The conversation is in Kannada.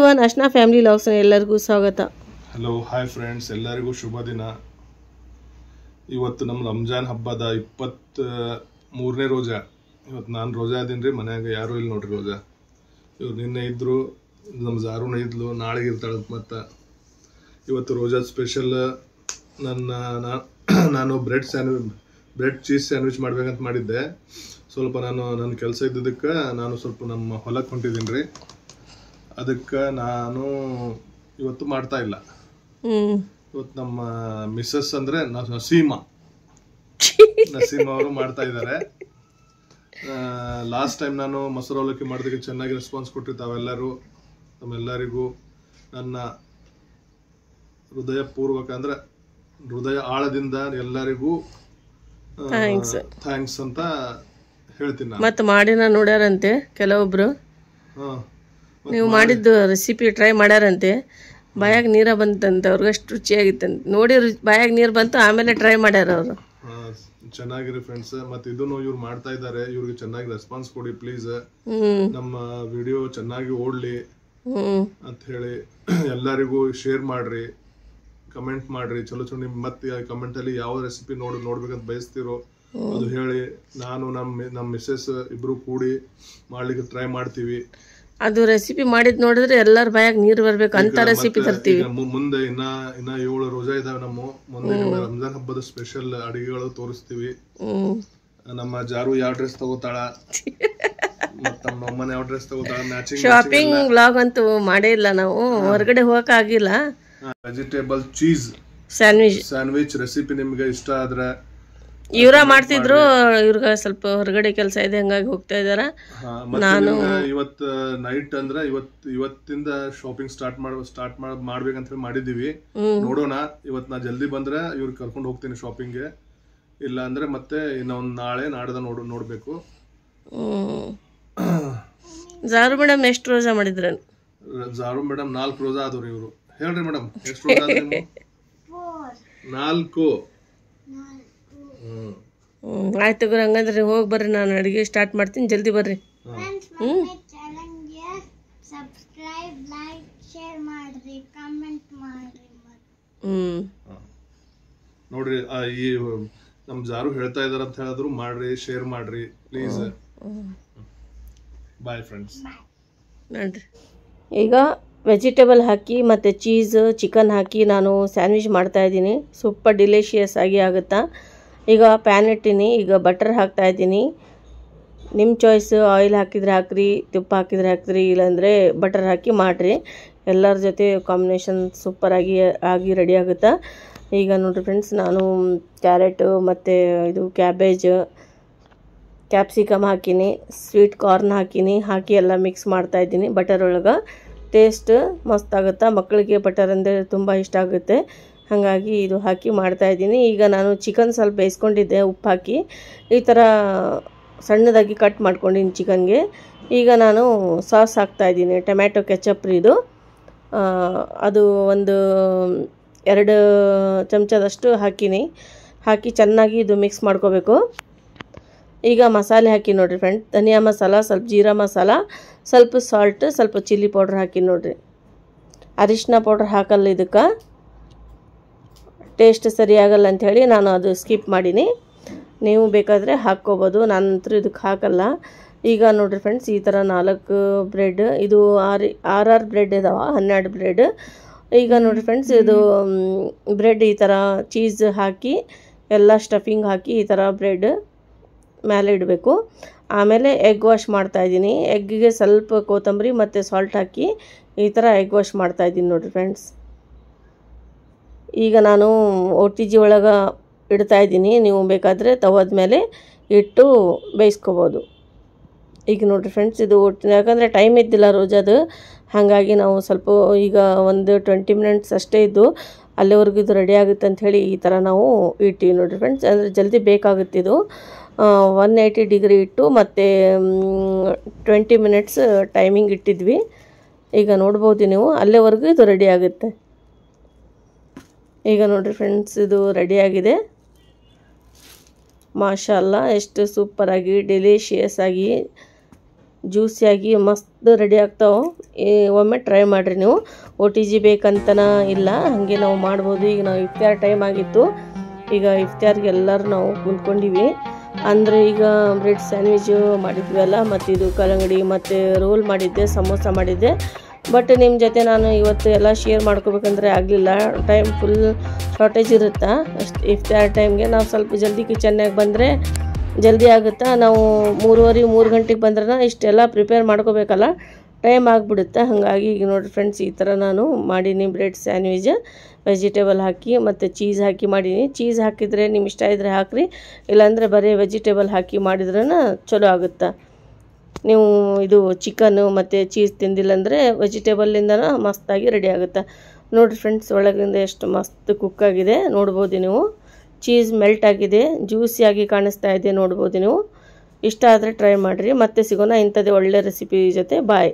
ಎವ್ರಿವನ್, ಅಶ್ನಾ ಫ್ಯಾಮಿಲಿ ಲಾಗ್ಸ್ ಎಲ್ಲರಿಗೂ ಸ್ವಾಗತ. ಹಲೋ, ಹಾಯ್ ಫ್ರೆಂಡ್ಸ್, ಎಲ್ಲರಿಗೂ ಶುಭ ದಿನ. ಇವತ್ತು ನಮ್ಮ ರಂಜಾನ್ ಹಬ್ಬದ 23ನೇ ರೋಜಾ. ಇವತ್ತು ನಾನು ರೋಜಾ ಅದೀನಿ. ಮನ್ಯಾಗ ಯಾರೂ ಇಲ್ಲ ನೋಡ್ರಿ. ರೋಜಾ ಇವ್ರು ನಿನ್ನೆ ಇದ್ರು, ನಮ್ಮ ಜಾರುನ ಇದ್ಲು, ನಾಳೆಗೆ ಇರ್ತಾಳೆ. ಮತ್ತು ಇವತ್ತು ರೋಜಾ ಸ್ಪೆಷಲ್ ನಾನು ಬ್ರೆಡ್ ಚೀಸ್ ಸ್ಯಾಂಡ್ವಿಚ್ ಮಾಡ್ಬೇಕಂತ ಮಾಡಿದ್ದೆ. ಸ್ವಲ್ಪ ನನ್ನ ಕೆಲಸ ಇದ್ದಿದ್ದಕ್ಕೆ ನಾನು ಸ್ವಲ್ಪ ನಮ್ಮ ಹೊಲಕ್ಕೆ ಹೊಂಟಿದ್ದೀನಿ ರೀ. ಅದಕ್ಕೆ ನಾನು ಇವತ್ತು ಮಾಡ್ತಾ ಇಲ್ಲ. ಇವತ್ತು ನಮ್ಮ ಮಿಸ್ಸಸ್ ಅಂದ್ರೆ ನಸೀಮಾ ಅವರು ಮಾಡ್ತಾ ಇದ್ದಾರೆ. ಲಾಸ್ಟ್ ಟೈಮ್ ನಾನು ಮೊಸರು ಅವಲಕ್ಕಿ ಮಾಡೋದಕ್ಕೆ ಚೆನ್ನಾಗಿ ರೆಸ್ಪಾನ್ಸ್ ಕೊಟ್ಟಿರ್ತಾವೆಲ್ಲರೂ. ನಮ್ಮೆಲ್ಲರಿಗೂ ನನ್ನ ಹೃದಯಪೂರ್ವಕ ಅಂದ್ರೆ ಹೃದಯ ಆಳದಿಂದ ಎಲ್ಲರಿಗೂ ಥ್ಯಾಂಕ್ಸ್ ಅಂತ ಹೇಳ್ತೀನಿ ನಾನು. ಮತ್ತೆ ಮಾಡಿನ ನೋಡ್ಯಾರಂತೆ ಕೆಲವೊಬ್ರು. ನೀವು ಮಾಡಿದ್ದು ರೆಸಿಪಿ ಟ್ರೈ ಮಾಡ್ಯಾರಂತೆ. ಬಾಯಾಗ ನೀರ ಬಂತಂತೆ, ಅವ್ರಿಗೆ ಅಷ್ಟು ರುಚಿಯಾಗಿತ್ತಂತೆ. ನೋಡಿ ಬಾಯಾಗ ನೀರು ಬಂತು, ಆಮೇಲೆ ಟ್ರೈ ಮಾಡ್ಯಾರ ಅವರು. ಚೆನ್ನಾಗಿರಿ ಫ್ರೆಂಡ್ಸ್. ಮತ್ತೆ ಇದನ್ನು ಇವ್ರು ಮಾಡ್ತಾ ಇದ್ದಾರೆ. ಇವ್ರಿಗೆ ಚೆನ್ನಾಗಿ ರೆಸ್ಪಾನ್ಸ್ ಕೊಡಿ ಪ್ಲೀಸ್. ನಮ್ಮ ವಿಡಿಯೋ ಚೆನ್ನಾಗಿ ಓಡ್ಲಿ ಅಂತ ಹೇಳಿ ಎಲ್ಲರಿಗೂ ಶೇರ್ ಮಾಡ್ರಿ, ಕಮೆಂಟ್ ಮಾಡ್ರಿ. ಚಲೋ ನಿಮ್ ಮತ್ತೆ ಕಮೆಂಟ್ ಅಲ್ಲಿ ಯಾವ ರೆಸಿಪಿ ನೋಡ್ಬೇಕಂತ ಬಯಸ್ತಿರೋ ಅದು ಹೇಳಿ. ನಾನು ನಮ್ಮ ಮಿಸ್ಸಸ್ ಇಬ್ರು ಕೂಡಿ ಮಾಡ್ಲಿಕ್ಕೆ ಟ್ರೈ ಮಾಡ್ತೀವಿ. ಅದು ರೆಸಿಪಿ ಮಾಡಿದ್ ನೋಡಿದ್ರೆ ಎಲ್ಲರ ಬಾಯಾಗ ನೀರು ಬರ್ಬೇಕು ಅಂತ ರೆಸಿಪಿ ತರ್ತೀವಿ. ಮುಂದೆ ಇನ್ನ 7 ರೋಜಾ ಇದಾವೆ ನಮ್ಮ ಮುಂದೆ. ರಂಜಾನ್ ಹಬ್ಬದ ಸ್ಪೆಷಲ್ ಅಡಿಗೆಗಳು ತೋರಿಸ್ತೀವಿ. ನಮ್ಮ ಜಾರು ಯಾವ ಡ್ರೆಸ್ ತಗೋತಾಳ, ಮತ್ತ ನಮ್ಮ ಅಮ್ಮನ ಯಾವ ಡ್ರೆಸ್ ತಗೋತಾಳ, ಮ್ಯಾಚಿಂಗ್ ಶಾಪಿಂಗ್ ವ್ಲಾಗ್ ಅಂತೂ ಮಾಡೇ ಇಲ್ಲ ನಾವು. ಹೊರಗಡೆ ಹೋಗಕ್ ಆಗಿಲ್ಲ. ವೆಜಿಟೇಬಲ್ ಚೀಸ್ ಸ್ಯಾಂಡ್ವಿಚ್ ರೆಸಿಪಿ ನಿಮ್ಗೆ ಇಷ್ಟ ಆದ್ರೆ ಇವ್ರ ಮಾಡ್ತಿದ್ರು. ಇವ್ರಿಗೆ ಸ್ವಲ್ಪ ಹೊರಗಡೆ ಕೆಲಸ ಇದೆ, ಹಂಗಾಗಿ ಹೋಗ್ತಾ ಇದಾರ. ನಾನು ಇವತ್ತು ನೈಟ್ ಅಂದ್ರೆ ಇವತ್ತಿಂದ ಶಾಪಿಂಗ್ ಸ್ಟಾರ್ಟ್ ಮಾಡ್ಬೇಕಂತ ಹೇಳಿ ಮಾಡಿದೀವಿ. ನೋಡೋಣ. ಇವತ್ ನಾ ಜಲ್ದಿ ಬಂದ್ರೆ ಇವ್ರಿಗೆ ಕರ್ಕೊಂಡು ಹೋಗ್ತೀನಿ ಶಾಪಿಂಗ್ಗೆ. ಇಲ್ಲ ಅಂದ್ರೆ ಮತ್ತೆ ಇನ್ನೊಂದ್ ನಾಳೆ ನಾಡ್ದ ನೋಡ್ಬೇಕು. ಜಾರು ಮೇಡಮ್ ಎಷ್ಟು ರೋಜಾ ಮಾಡಿದ್ರ? ಜಾರು ಮೇಡಮ್ 4 ರೋಜಾ ಆದವ್ರಿ. ಇವ್ರು ಹೇಳ್ರಿ ಮೇಡಮ್ ಎಷ್ಟು ರೋಜಾ ಆದ್ರಿ? 4. ಆಯ್ತು ಗುರು, ಹಂಗಂದ್ರೆ ಹೋಗಿ ಬರ್ರಿ. ನಾನು ಅಡಿಗೆ ಸ್ಟಾರ್ಟ್ ಮಾಡ್ತೀನಿ, ಜಲ್ದಿ ಬರ್ರಿ. ನೋಡ್ರಿ, ಈ ನಮ್ ಜಾರು ಹೇಳ್ತಾ ಇದಾರ ಅಂತ ಹೇಳಿದ್ರು ಮಾಡ್ರಿ, ಶೇರ್ ಮಾಡ್ರಿ ಪ್ಲೀಸ್. Bye friends. ನೋಡ್ರಿ, ಈಗ ವೆಜಿಟೇಬಲ್ ಹಾಕಿ ಮತ್ತು ಚೀಸ್ ಚಿಕನ್ ಹಾಕಿ ನಾನು ಸ್ಯಾಂಡ್ವಿಚ್ ಮಾಡ್ತಾಯಿದ್ದೀನಿ. ಸೂಪರ್ ಡಿಲಿಷಿಯಸ್ ಆಗಿ ಆಗುತ್ತಾ. ಈಗ ಪ್ಯಾನ್ ಇಟ್ಟೀನಿ. ಈಗ ಬಟರ್ ಹಾಕ್ತಾಯಿದ್ದೀನಿ. ನಿಮ್ಮ ಚಾಯ್ಸ್. ಆಯಿಲ್ ಹಾಕಿದರೆ ಹಾಕ್ರಿ, ತುಪ್ಪ ಹಾಕಿದರೆ ಹಾಕ್ರಿ, ಇಲ್ಲಾಂದರೆ ಬಟರ್ ಹಾಕಿ ಮಾಡಿರಿ. ಎಲ್ಲರ ಜೊತೆ ಕಾಂಬಿನೇಷನ್ ಸೂಪರಾಗಿ ರೆಡಿ ಆಗುತ್ತಾ. ಈಗ ನೋಡಿರಿ ಫ್ರೆಂಡ್ಸ್, ನಾನು ಕ್ಯಾರೆಟು ಮತ್ತು ಇದು ಕ್ಯಾಪ್ಸಿಕಮ್ ಹಾಕೀನಿ, ಸ್ವೀಟ್ ಕಾರ್ನ್ ಹಾಕಿ ಎಲ್ಲ ಮಿಕ್ಸ್ ಮಾಡ್ತಾಯಿದ್ದೀನಿ ಬಟರ್ ಒಳಗೆ. ಟೇಸ್ಟ್ ಮಸ್ತ್ ಆಗುತ್ತಾ. ಮಕ್ಕಳಿಗೆ ಬಟರ್ ಅಂದರೆ ತುಂಬ ಇಷ್ಟ ಆಗುತ್ತೆ, ಹಾಗಾಗಿ ಇದು ಹಾಕಿ ಮಾಡ್ತಾಯಿದ್ದೀನಿ. ಈಗ ನಾನು ಚಿಕನ್ ಸ್ವಲ್ಪ ಬೇಯಿಸ್ಕೊಂಡಿದ್ದೆ ಉಪ್ಪು ಹಾಕಿ. ಈ ಥರ ಸಣ್ಣದಾಗಿ ಕಟ್ ಮಾಡ್ಕೊಂಡಿದ್ದೀನಿ ಚಿಕನ್ಗೆ. ಈಗ ನಾನು ಸಾಸ್ ಹಾಕ್ತಾಯಿದ್ದೀನಿ, ಟೊಮ್ಯಾಟೊ ಕೆಚಪ್ ಇದು. ಅದು ಒಂದು 2 ಚಮಚದಷ್ಟು ಹಾಕಿ ಚೆನ್ನಾಗಿ ಇದು ಮಿಕ್ಸ್ ಮಾಡ್ಕೋಬೇಕು. ಈಗ ಮಸಾಲೆ ಹಾಕಿ ನೋಡಿರಿ ಫ್ರೆಂಡ್. ಧನಿಯಾ ಮಸಾಲ, ಸ್ವಲ್ಪ ಜೀರಾ ಮಸಾಲ, ಸ್ವಲ್ಪ ಸಾಲ್ಟ್, ಸ್ವಲ್ಪ ಚಿಲ್ಲಿ ಪೌಡ್ರ್ ಹಾಕಿ ನೋಡಿರಿ. ಅರಿಶಿನ ಪೌಡ್ರ್ ಹಾಕಲ್ಲ, ಇದಕ್ಕೆ ಟೇಸ್ಟ್ ಸರಿಯಾಗಲ್ಲ ಅಂಥೇಳಿ ನಾನು ಅದು ಸ್ಕಿಪ್ ಮಾಡೀನಿ. ನೀವು ಬೇಕಾದರೆ ಹಾಕ್ಕೋಬೋದು, ನಾನಂತೂ ಇದಕ್ಕೆ ಹಾಕಲ್ಲ. ಈಗ ನೋಡಿರಿ ಫ್ರೆಂಡ್ಸ್, ಈ ಥರ 4 ಬ್ರೆಡ್, ಇದು 6 ಬ್ರೆಡ್ ಇದಾವೆ, 12 ಬ್ರೆಡ್. ಈಗ ನೋಡಿರಿ ಫ್ರೆಂಡ್ಸ್, ಇದು ಬ್ರೆಡ್ ಈ ಥರ ಚೀಸ್ ಹಾಕಿ ಎಲ್ಲ ಸ್ಟಫಿಂಗ್ ಹಾಕಿ ಈ ಥರ ಬ್ರೆಡ್ ಮೇಲೆ ಇಡಬೇಕು. ಆಮೇಲೆ ಎಗ್ ವಾಶ್ ಮಾಡ್ತಾಯಿದ್ದೀನಿ. ಎಗ್ಗಿಗೆ ಸ್ವಲ್ಪ ಕೊತ್ತಂಬರಿ ಮತ್ತು ಸಾಲ್ಟ್ ಹಾಕಿ ಈ ಥರ ಎಗ್ ವಾಶ್ ಮಾಡ್ತಾಯಿದ್ದೀನಿ ನೋಡಿರಿ ಫ್ರೆಂಡ್ಸ್. ಈಗ ನಾನು OTG ಒಳಗೆ ಇಡ್ತಾಯಿದ್ದೀನಿ. ನೀವು ಬೇಕಾದರೆ ತವದ ಮೇಲೆ ಇಟ್ಟು ಬೇಯಿಸ್ಕೋಬೋದು. ಈಗ ನೋಡಿರಿ ಫ್ರೆಂಡ್ಸ್, ಇದು ಯಾಕಂದರೆ ಟೈಮ್ ಇದ್ದಿಲ್ಲ ರೋಜಾದು, ಹಾಗಾಗಿ ನಾವು ಸ್ವಲ್ಪ ಈಗ ಒಂದು 20 ಮಿನಿಟ್ಸ್ ಅಷ್ಟೇ ಇದ್ದು ಅಲ್ಲಿವರೆಗೂ ಇದು ರೆಡಿ ಆಗುತ್ತೆ ಅಂಥೇಳಿ ಈ ಥರ ನಾವು ಇಟ್ಟಿವಿ ನೋಡಿರಿ ಫ್ರೆಂಡ್ಸ್. ಅಂದರೆ ಜಲ್ದಿ ಬೇಕಾಗುತ್ತಿದ್ದು. 180 ಡಿಗ್ರಿ ಇಟ್ಟು ಮತ್ತು 20 ಮಿನಿಟ್ಸ್ ಟೈಮಿಂಗ್ ಇಟ್ಟಿದ್ವಿ. ಈಗ ನೋಡ್ಬೋದು ನೀವು, ಅಲ್ಲಿವರೆಗೂ ಇದು ರೆಡಿ ಆಗುತ್ತೆ. ಈಗ ನೋಡಿರಿ ಫ್ರೆಂಡ್ಸ್, ಇದು ರೆಡಿಯಾಗಿದೆ. ಮಾಶಾಅಲ್ಲಾ, ಎಷ್ಟು ಸೂಪರಾಗಿ ಡೆಲಿಷಿಯಸ್ ಆಗಿ ಜ್ಯೂಸಿಯಾಗಿ ಮಸ್ತ್ ರೆಡಿ ಆಗ್ತಾವೆ. ಒಮ್ಮೆ ಟ್ರೈ ಮಾಡಿರಿ ನೀವು. OTG ಬೇಕಂತನ ಇಲ್ಲ, ಹಾಗೆ ನಾವು ಮಾಡ್ಬೋದು. ಈಗ ನಾವು ಇಫ್ತಾರ್ ಟೈಮ್ ಆಗಿತ್ತು, ಈಗ ಇಫ್ತಾರ್ಗೆ ಎಲ್ಲರೂ ನಾವು ಕುಂತ್ಕೊಂಡಿವಿ. ಅಂದರೆ ಈಗ ಬ್ರೆಡ್ ಸ್ಯಾಂಡ್ವಿಚು ಮಾಡಿದ್ವಲ್ಲ, ಮತ್ತು ಇದು ಕಲ್ಲಂಗಡಿ ಮತ್ತು ರೋಲ್ ಮಾಡಿದ್ದೆ, ಸಮೋಸ ಮಾಡಿದ್ದೆ. ಬಟ್ ನಿಮ್ಮ ಜೊತೆ ನಾನು ಇವತ್ತು ಎಲ್ಲ ಶೇರ್ ಮಾಡ್ಕೋಬೇಕಂದ್ರೆ ಆಗಲಿಲ್ಲ, ಟೈಮ್ ಫುಲ್ ಶಾರ್ಟೇಜ್ ಇರುತ್ತಾ. ಅಷ್ಟು ಇಫ್ತಾರ್ ಟೈಮ್ಗೆ ನಾವು ಸ್ವಲ್ಪ ಜಲ್ದಿ ಕಿಚನ್ನಾಗ ಬಂದರೆ ಜಲ್ದಿ ಆಗುತ್ತಾ. ನಾವು 3 ಗಂಟೆಗೆ ಬಂದ್ರೆ ಇಷ್ಟೆಲ್ಲ ಪ್ರಿಪೇರ್ ಮಾಡ್ಕೋಬೇಕಲ್ಲ, ಟೈಮ್ ಆಗಿಬಿಡುತ್ತೆ. ಹಾಗಾಗಿ ಈಗ ನೋಡಿರಿ ಫ್ರೆಂಡ್ಸ್, ಈ ಥರ ನಾನು ಮಾಡೀನಿ ಬ್ರೆಡ್ ಸ್ಯಾಂಡ್ವಿಚ್. ವೆಜಿಟೇಬಲ್ ಹಾಕಿ ಮತ್ತು ಚೀಸ್ ಹಾಕಿ ಮಾಡೀನಿ. ಚೀಸ್ ಹಾಕಿದರೆ ನಿಮ್ಮ ಇಷ್ಟ ಇದ್ದರೆ ಹಾಕಿರಿ, ಇಲ್ಲಾಂದರೆ ಬರೀ ವೆಜಿಟೇಬಲ್ ಹಾಕಿ ಮಾಡಿದ್ರೂ ಚಲೋ ಆಗುತ್ತೆ. ನೀವು ಇದು ಚಿಕನ್ನು ಮತ್ತು ಚೀಸ್ ತಿಂದಿಲ್ಲ ಅಂದರೆ ವೆಜಿಟೇಬಲ್ಲಿಂದನ ಮಸ್ತಾಗಿ ರೆಡಿ ಆಗುತ್ತೆ. ನೋಡಿರಿ ಫ್ರೆಂಡ್ಸ್, ಒಳಗಿಂದ ಎಷ್ಟು ಮಸ್ತ್ ಕುಕ್ ಆಗಿದೆ ನೋಡ್ಬೋದು ನೀವು. ಚೀಸ್ ಮೆಲ್ಟ್ ಆಗಿದೆ, ಜ್ಯೂಸಿಯಾಗಿ ಕಾಣಿಸ್ತಾ ಇದೆ ನೋಡ್ಬೋದು ನೀವು. ಇಷ್ಟ ಆದರೆ ಟ್ರೈ ಮಾಡಿರಿ. ಮತ್ತೆ ಸಿಗೋಣ ಇಂಥದ್ದೇ ಒಳ್ಳೆ ರೆಸಿಪಿ ಜೊತೆ. ಬಾಯ್.